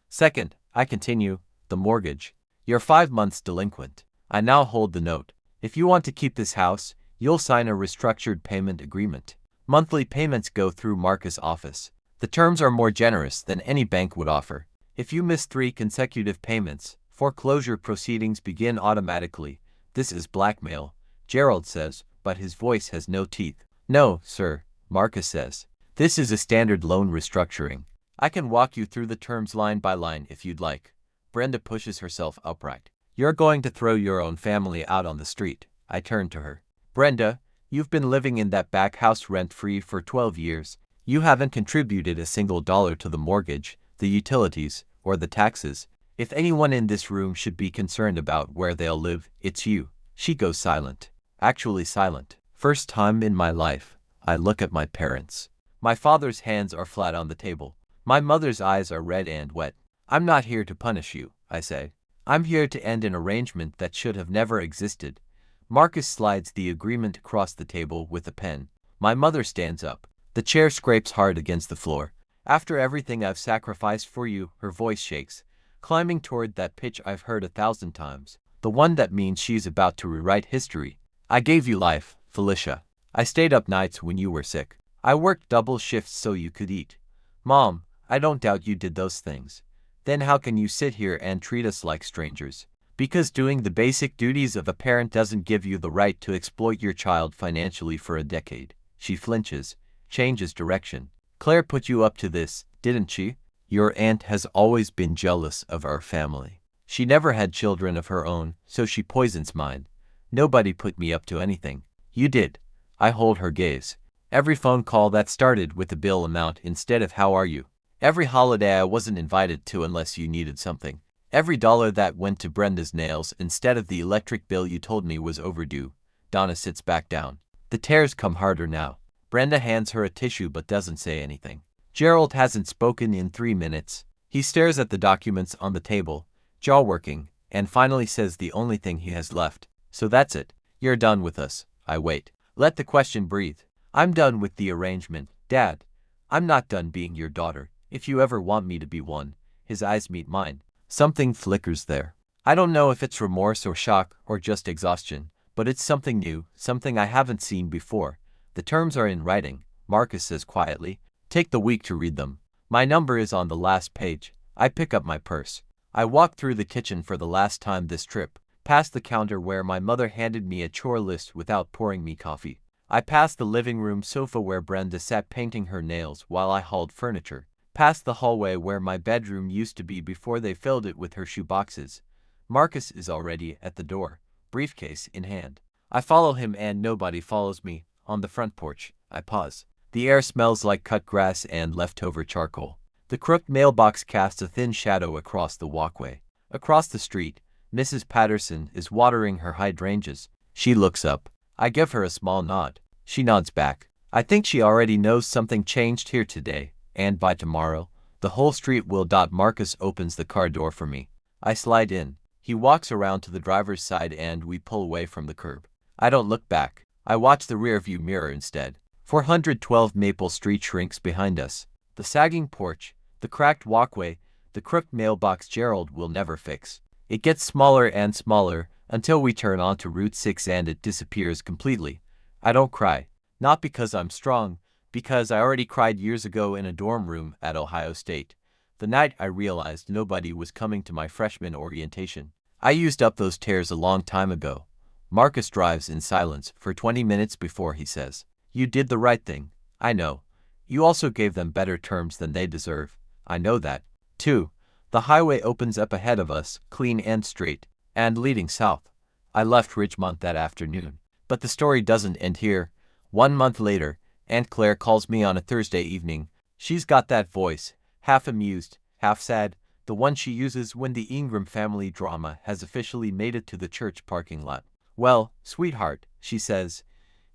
Second, I continue, the mortgage. You're 5 months delinquent. I now hold the note. If you want to keep this house, you'll sign a restructured payment agreement. Monthly payments go through Marcus' office. The terms are more generous than any bank would offer. If you miss 3 consecutive payments, foreclosure proceedings begin automatically. This is blackmail, Gerald says, but his voice has no teeth. No, sir, Marcus says. This is a standard loan restructuring. I can walk you through the terms line by line if you'd like. Brenda pushes herself upright. You're going to throw your own family out on the street. I turn to her. Brenda, you've been living in that back house rent-free for 12 years. You haven't contributed a single dollar to the mortgage, the utilities, or the taxes. If anyone in this room should be concerned about where they'll live, it's you. She goes silent. Actually silent. First time in my life, I look at my parents. My father's hands are flat on the table. My mother's eyes are red and wet. I'm not here to punish you, I say. I'm here to end an arrangement that should have never existed. Marcus slides the agreement across the table with a pen. My mother stands up. The chair scrapes hard against the floor. After everything I've sacrificed for you, her voice shakes, climbing toward that pitch I've heard 1,000 times. The one that means she's about to rewrite history. I gave you life, Felicia. I stayed up nights when you were sick. I worked double shifts so you could eat. Mom, I don't doubt you did those things. Then how can you sit here and treat us like strangers? Because doing the basic duties of a parent doesn't give you the right to exploit your child financially for a decade. She flinches, changes direction. Claire put you up to this, didn't she? Your aunt has always been jealous of our family. She never had children of her own, so she poisons mine. Nobody put me up to anything. You did. I hold her gaze. Every phone call that started with the bill amount instead of how are you. Every holiday I wasn't invited to unless you needed something. Every dollar that went to Brenda's nails instead of the electric bill you told me was overdue. Donna sits back down. The tears come harder now. Brenda hands her a tissue but doesn't say anything. Gerald hasn't spoken in 3 minutes. He stares at the documents on the table, jaw working, and finally says the only thing he has left. So that's it. You're done with us. I wait. Let the question breathe. I'm done with the arrangement, Dad. I'm not done being your daughter, if you ever want me to be one. His eyes meet mine. Something flickers there. I don't know if it's remorse or shock or just exhaustion, but it's something new, something I haven't seen before. The terms are in writing, Marcus says quietly. Take the week to read them. My number is on the last page. I pick up my purse. I walk through the kitchen for the last time this trip, past the counter where my mother handed me a chore list without pouring me coffee. I passed the living room sofa where Brenda sat painting her nails while I hauled furniture, past the hallway where my bedroom used to be before they filled it with her shoeboxes. Marcus is already at the door, briefcase in hand. I follow him and nobody follows me. On the front porch, I pause. The air smells like cut grass and leftover charcoal. The crooked mailbox casts a thin shadow across the walkway. Across the street, Mrs. Patterson is watering her hydrangeas. She looks up. I give her a small nod. She nods back. I think she already knows something changed here today, and by tomorrow, the whole street will. Marcus opens the car door for me. I slide in. He walks around to the driver's side and we pull away from the curb. I don't look back. I watch the rearview mirror instead. 412 Maple Street shrinks behind us. The sagging porch, the cracked walkway, the crooked mailbox Gerald will never fix. It gets smaller and smaller until we turn onto Route 6 and it disappears completely. I don't cry. Not because I'm strong, because I already cried years ago in a dorm room at Ohio State. The night I realized nobody was coming to my freshman orientation. I used up those tears a long time ago. Marcus drives in silence for 20 minutes before he says, "You did the right thing. I know. You also gave them better terms than they deserve. I know that, too." The highway opens up ahead of us, clean and straight, and leading south. I left Ridgemont that afternoon. But the story doesn't end here. 1 month later, Aunt Claire calls me on a Thursday evening. She's got that voice, half amused, half sad, the one she uses when the Ingram family drama has officially made it to the church parking lot. "Well, sweetheart," she says,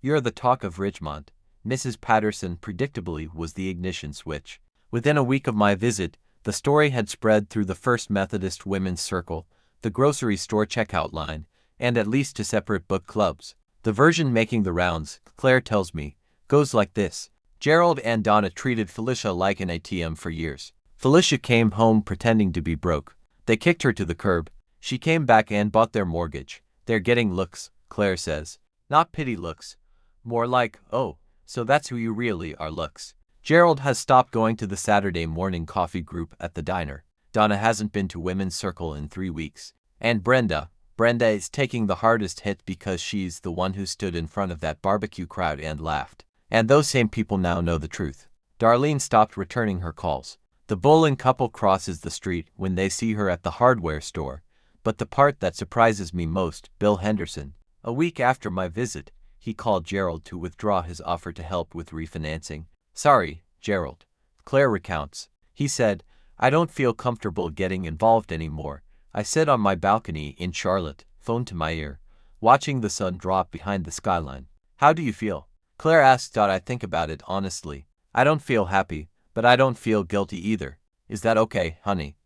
"you're the talk of Ridgemont." Mrs. Patterson predictably was the ignition switch. Within a week of my visit, the story had spread through the First Methodist Women's Circle, the grocery store checkout line, and at least to separate book clubs. The version making the rounds, Claire tells me, goes like this. Gerald and Donna treated Felicia like an ATM for years. Felicia came home pretending to be broke. They kicked her to the curb. She came back and bought their mortgage. "They're getting looks," Claire says. "Not pity looks. More like, oh, so that's who you really are looks." Gerald has stopped going to the Saturday morning coffee group at the diner. Donna hasn't been to Women's Circle in 3 weeks. And Brenda is taking the hardest hit because she's the one who stood in front of that barbecue crowd and laughed. And those same people now know the truth. Darlene stopped returning her calls. The Bolin couple crosses the street when they see her at the hardware store. But the part that surprises me most, Bill Henderson. A week after my visit, he called Gerald to withdraw his offer to help with refinancing. "Sorry, Gerald," Claire recounts. "He said, I don't feel comfortable getting involved anymore. I sit on my balcony in Charlotte, phone to my ear, watching the sun drop behind the skyline." "How do you feel?" Claire asks. "I think about it honestly. I don't feel happy, but I don't feel guilty either. Is that okay, honey?"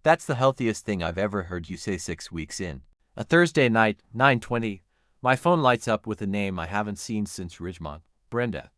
That's the healthiest thing I've ever heard you say 6 weeks in." A Thursday night, 9:20. My phone lights up with a name I haven't seen since Ridgemont. Brenda.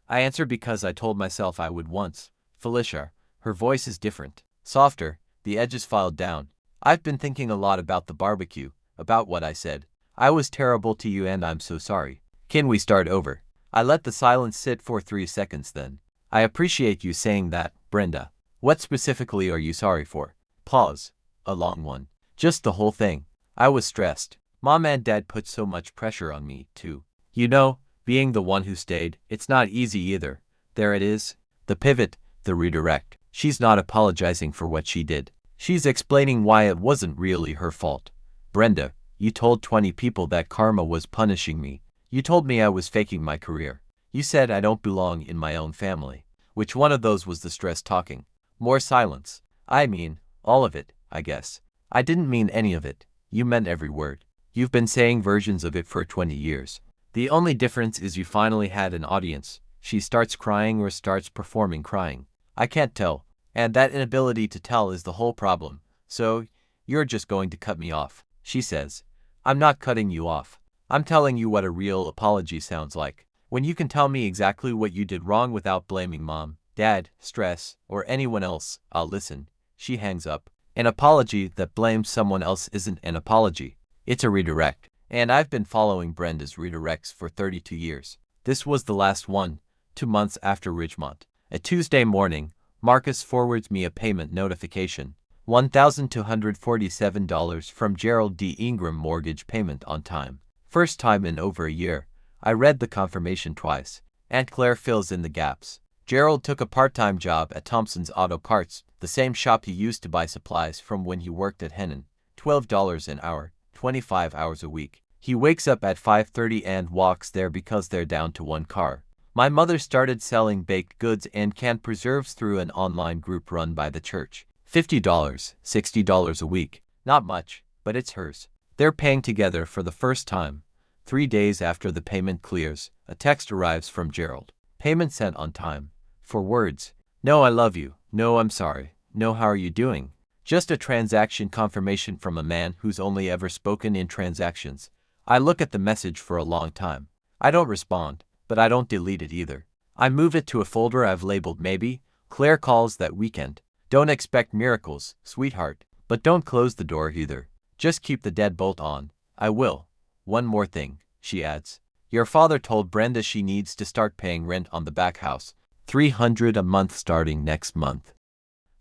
I answer because I told myself I would once. Felicia. Her voice is different. Softer, the edges filed down. "I've been thinking a lot about the barbecue, about what I said. I was terrible to you and I'm so sorry. Can we start over?" I let the silence sit for 3 seconds then. "I appreciate you saying that, Brenda. What specifically are you sorry for?" Pause. A long one. "Just the whole thing. I was stressed. Mom and Dad put so much pressure on me, too. You know, being the one who stayed, it's not easy either. There it is. The pivot, the redirect. She's not apologizing for what she did. She's explaining why it wasn't really her fault. Brenda, you told 20 people that karma was punishing me. You told me I was faking my career. You said I don't belong in my own family." Which one of those was the stress talking? More silence. "I mean, all of it, I guess." "I didn't mean any of it. You meant every word. You've been saying versions of it for 20 years. The only difference is you finally had an audience." She starts crying or starts performing crying. I can't tell. And that inability to tell is the whole problem. "So, you're just going to cut me off," she says. "I'm not cutting you off. I'm telling you what a real apology sounds like. When you can tell me exactly what you did wrong without blaming Mom, Dad, stress, or anyone else, I'll listen." She hangs up. An apology that blames someone else isn't an apology. It's a redirect. And I've been following Brenda's redirects for 32 years. This was the last one, 2 months after Ridgemont. A Tuesday morning, Marcus forwards me a payment notification. $1,247 from Gerald D. Ingram, mortgage payment on time. First time in over a year. I read the confirmation twice. Aunt Claire fills in the gaps. Gerald took a part-time job at Thompson's Auto Parts, the same shop he used to buy supplies from when he worked at Hennon. $12 an hour, 25 hours a week. He wakes up at 5:30 and walks there because they're down to 1 car. My mother started selling baked goods and canned preserves through an online group run by the church. $50, $60 a week. Not much, but it's hers. They're paying together for the first time. 3 days after the payment clears, a text arrives from Gerald. Payment sent on time. 4 words. No, I love you. No, I'm sorry. No, how are you doing? Just a transaction confirmation from a man who's only ever spoken in transactions. I look at the message for a long time. I don't respond, but I don't delete it either. I move it to a folder I've labeled maybe. Claire calls that weekend. Don't expect miracles, sweetheart. But don't close the door either. Just keep the deadbolt on. I will. One more thing, she adds. Your father told Brenda she needs to start paying rent on the back house. $300 a month starting next month.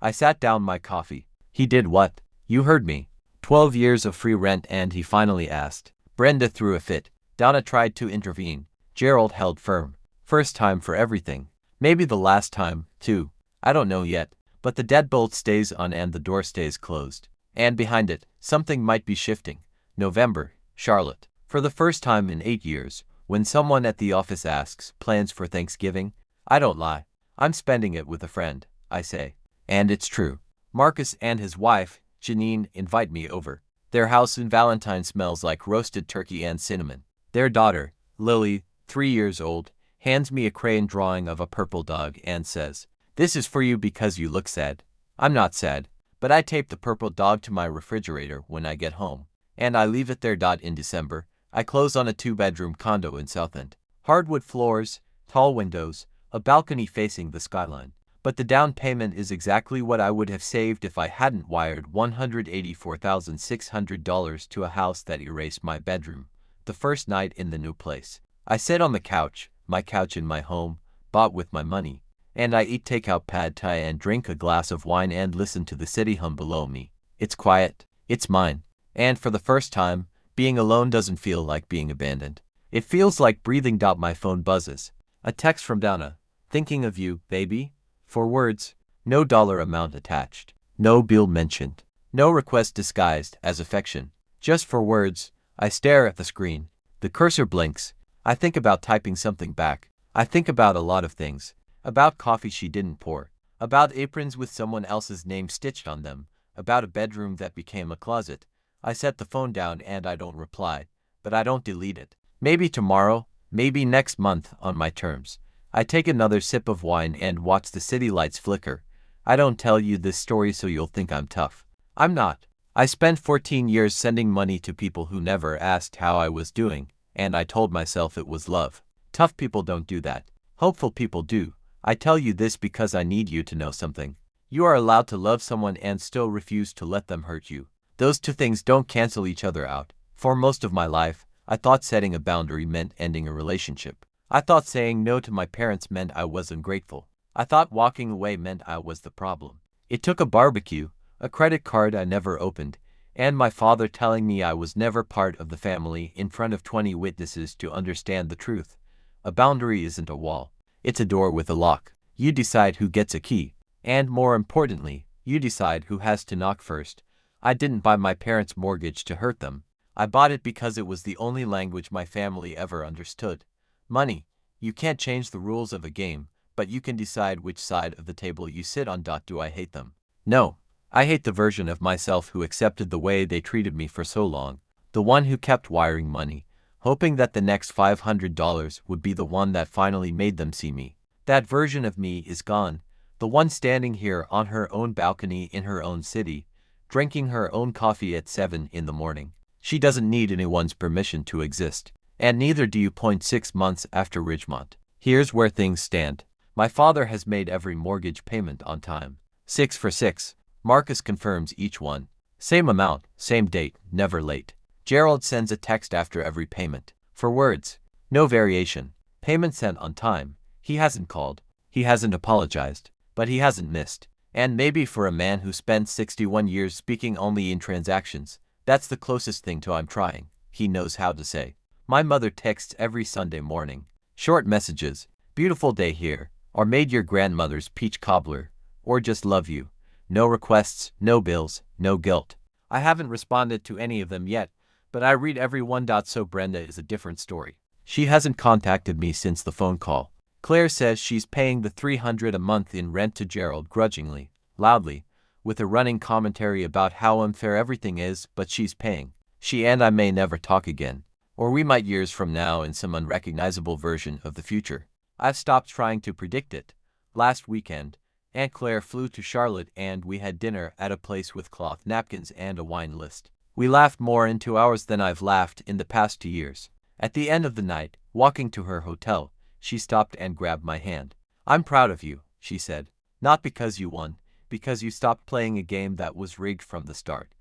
I sat down my coffee. He did what? You heard me. 12 years of free rent, and he finally asked. Brenda threw a fit. Donna tried to intervene. Gerald held firm. First time for everything. Maybe the last time, too. I don't know yet. But the deadbolt stays on and the door stays closed. And behind it, something might be shifting. November, Charlotte. For the first time in 8 years, when someone at the office asks, plans for Thanksgiving? I don't lie. I'm spending it with a friend, I say. And it's true. Marcus and his wife, Janine, invite me over. Their house in Valentine smells like roasted turkey and cinnamon. Their daughter, Lily, 3 years old, hands me a crayon drawing of a purple dog and says, "This is for you because you look sad." I'm not sad, but I tape the purple dog to my refrigerator when I get home, and I leave it there. In December, I close on a 2-bedroom condo in Southend. Hardwood floors, tall windows, a balcony facing the skyline. But the down payment is exactly what I would have saved if I hadn't wired $184,600 to a house that erased my bedroom. The first night in the new place, I sit on the couch, my couch in my home, bought with my money, and I eat takeout pad thai and drink a glass of wine and listen to the city hum below me. It's quiet, it's mine, and for the first time, being alone doesn't feel like being abandoned. It feels like breathing. My phone buzzes. A text from Donna. Thinking of you, baby. 4 words. No dollar amount attached. No bill mentioned. No request disguised as affection. Just 4 words. I stare at the screen. The cursor blinks. I think about typing something back. I think about a lot of things. About coffee she didn't pour. About aprons with someone else's name stitched on them. About a bedroom that became a closet. I set the phone down and I don't reply. But I don't delete it. Maybe tomorrow, maybe next month, on my terms. I take another sip of wine and watch the city lights flicker. I don't tell you this story so you'll think I'm tough. I'm not. I spent 14 years sending money to people who never asked how I was doing, and I told myself it was love. Tough people don't do that. Hopeful people do. I tell you this because I need you to know something. You are allowed to love someone and still refuse to let them hurt you. Those two things don't cancel each other out. For most of my life, I thought setting a boundary meant ending a relationship. I thought saying no to my parents meant I was ungrateful. I thought walking away meant I was the problem. It took a barbecue, a credit card I never opened, and my father telling me I was never part of the family in front of 20 witnesses to understand the truth. A boundary isn't a wall. It's a door with a lock. You decide who gets a key. And more importantly, you decide who has to knock first. I didn't buy my parents' mortgage to hurt them. I bought it because it was the only language my family ever understood. Money. You can't change the rules of a game, but you can decide which side of the table you sit on. Do I hate them? No. I hate the version of myself who accepted the way they treated me for so long. The one who kept wiring money, hoping that the next $500 would be the one that finally made them see me. That version of me is gone. The one standing here on her own balcony in her own city, drinking her own coffee at 7 in the morning. She doesn't need anyone's permission to exist. And neither do you. 6 months after Ridgemont. Here's where things stand. My father has made every mortgage payment on time. 6 for 6. Marcus confirms each one. Same amount, same date, never late. Gerald sends a text after every payment. 4 words. No variation. Payment sent on time. He hasn't called. He hasn't apologized. But he hasn't missed. And maybe for a man who spent 61 years speaking only in transactions, that's the closest thing to I'm trying. He knows how to say. My mother texts every Sunday morning. Short messages. Beautiful day here. Or made your grandmother's peach cobbler. Or just love you. No requests, no bills, no guilt. I haven't responded to any of them yet, but I read every one. So Brenda is a different story. She hasn't contacted me since the phone call. Claire says she's paying the $300 a month in rent to Gerald grudgingly, loudly, with a running commentary about how unfair everything is, but she's paying. She and I may never talk again. Or we might years from now in some unrecognizable version of the future. I've stopped trying to predict it. Last weekend, Aunt Claire flew to Charlotte and we had dinner at a place with cloth napkins and a wine list. We laughed more in 2 hours than I've laughed in the past 2 years. At the end of the night, walking to her hotel, she stopped and grabbed my hand. "I'm proud of you," she said. "Not because you won, because you stopped playing a game that was rigged from the start.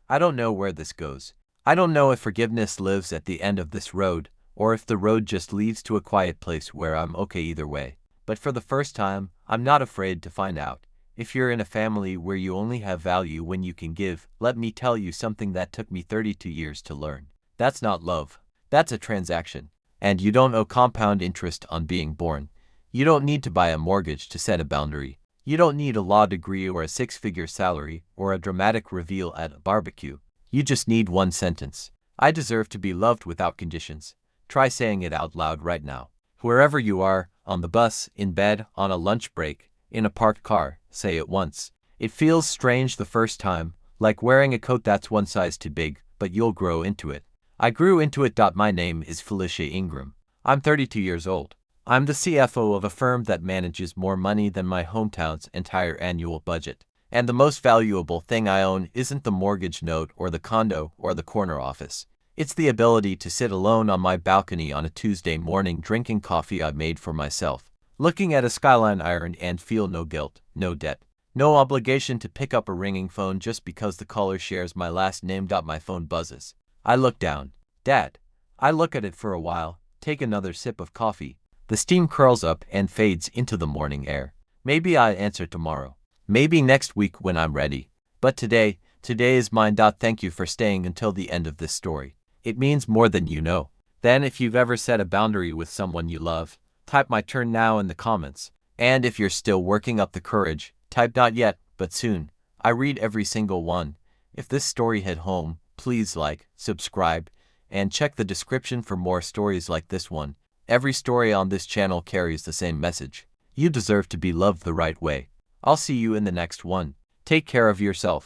I don't know where this goes. I don't know if forgiveness lives at the end of this road, or if the road just leads to a quiet place where I'm okay either way. But for the first time, I'm not afraid to find out. If you're in a family where you only have value when you can give, let me tell you something that took me 32 years to learn. That's not love. That's a transaction. And you don't owe compound interest on being born. You don't need to buy a mortgage to set a boundary. You don't need a law degree or a six-figure salary or a dramatic reveal at a barbecue. You just need one sentence. I deserve to be loved without conditions. Try saying it out loud right now. Wherever you are, on the bus, in bed, on a lunch break, in a parked car, say it once. It feels strange the first time, like wearing a coat that's one size too big, but you'll grow into it. I grew into it. My name is Felicia Ingram. I'm 32 years old. I'm the CFO of a firm that manages more money than my hometown's entire annual budget. And the most valuable thing I own isn't the mortgage note or the condo or the corner office. It's the ability to sit alone on my balcony on a Tuesday morning drinking coffee I made for myself, looking at a skyline iron and feel no guilt, no debt, no obligation to pick up a ringing phone just because the caller shares my last name. My phone buzzes. I look down. Dad. I look at it for a while, take another sip of coffee. The steam curls up and fades into the morning air. Maybe I answer tomorrow. Maybe next week when I'm ready. But today is mine. Thank you for staying until the end of this story. It means more than you know. Then if you've ever set a boundary with someone you love, type "my turn now" in the comments. And if you're still working up the courage, type "not yet, but soon." I read every single one. If this story hit home, please like, subscribe, and check the description for more stories like this one. Every story on this channel carries the same message. You deserve to be loved the right way. I'll see you in the next one. Take care of yourself.